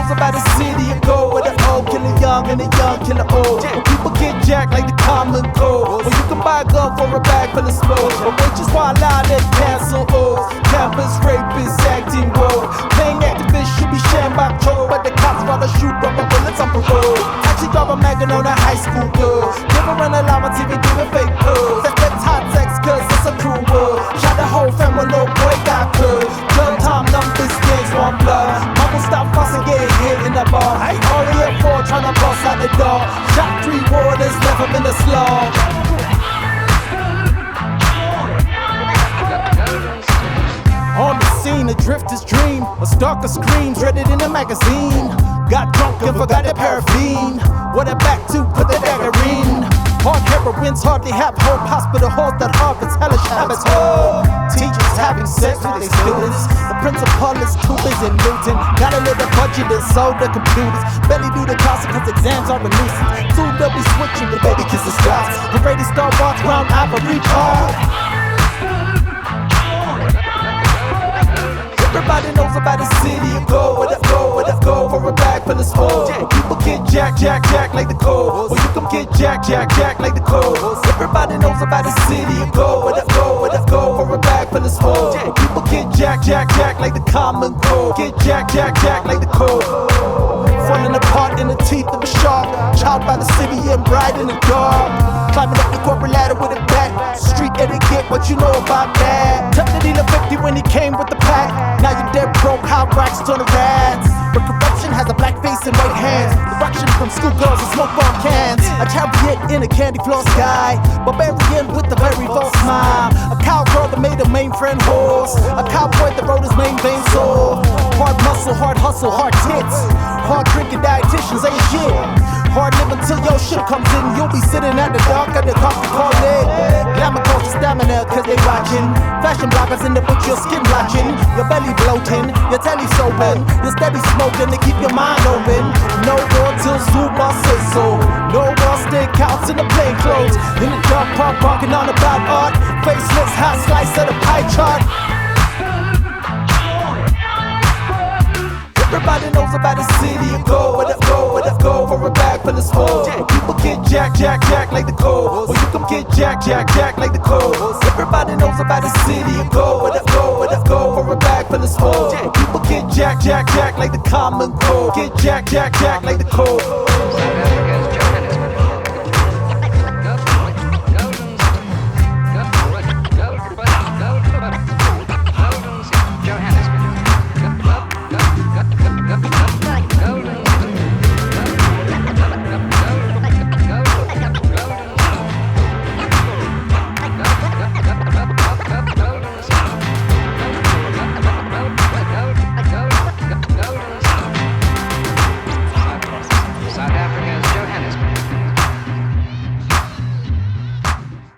knows about the city of gold, where the old kill the young and the young kill the old. Where people get jacked like the common cold. Where you can buy a gun for a bag full of smoke. But bitches while out at cancel O's. Campus rapists acting woke. Playing activists should be shambach troll, but the cops rather shoot rubber bullets on parole. Actually drive a Magnum on a high school girl. Never run a llama TV giving fake pearls. That's hot sex cause it's a cruel world. Shot the whole family, little boy got killed. Gun time numbers, gangs want blood. Mama stop fussing, get hit in the bar. Only at 4 tryna bust out the door. Shot 3 warders, left him in the slum. On the scene, a drifter's dream, a stalker screams, read it in a magazine. Got drunk and forgot the paraffin. What a back to put the dagger in. Hard heroines hardly have hope. Hospital halls that harvest hellish habits. Oh, teachers having sex with their students. The principal is too busy looting. Gotta live the budget and sold the computers. Barely do the classes cause exams are a nuisance. Soon they'll be switching the baby kisses class. The ready star walks round ivory park. Everybody knows about the city of gold, where the gold for a bag full of smoke. People get jack like the cold. Or you can get jack like the cold. Everybody knows about the city of gold, where the gold for a bag full of smoke. People get jack like the common cold. Get jack like the cold. Falling apart in the teeth of a shark. Child by the city and bright in the dark. Climbing up the corporate ladder with a bat. Street etiquette, what you know about that? Took the dealer 50 when he came with the pack. Now you're dead broke, how racks turn to rats. But corruption has a black face and white hands. Direction from schoolgirls and smoke bomb cans. A chariot in a candy floor sky. Barbarian with a very false smile. A cowgirl that made a mainframe horse. A cowboy that rode his main vein soul. Hard muscle, hard hustle, hard tits. Hard drinking dietitians ain't shit. Hard living till your shit comes in. You'll be sitting at the dark at the coffee corner. Glamour calls the stamina cause they watching. Fashion bloggers in the book, your skin blotching. Your belly bloating, your telly soaping. You're steady smoking to keep your mind open. No more till Zuma says so. No more steakouts in the plain clothes. In the dark park barking on about art. Faceless hot slice of the pie chart. Everybody knows about the city of gold, where the gold for a bag full of smoke. People get jack like the cold. Or you can get jack like the cold. Everybody knows about the city of gold, where the gold for a bag full of smoke. People get jack like the common cold. Get jack like the cold.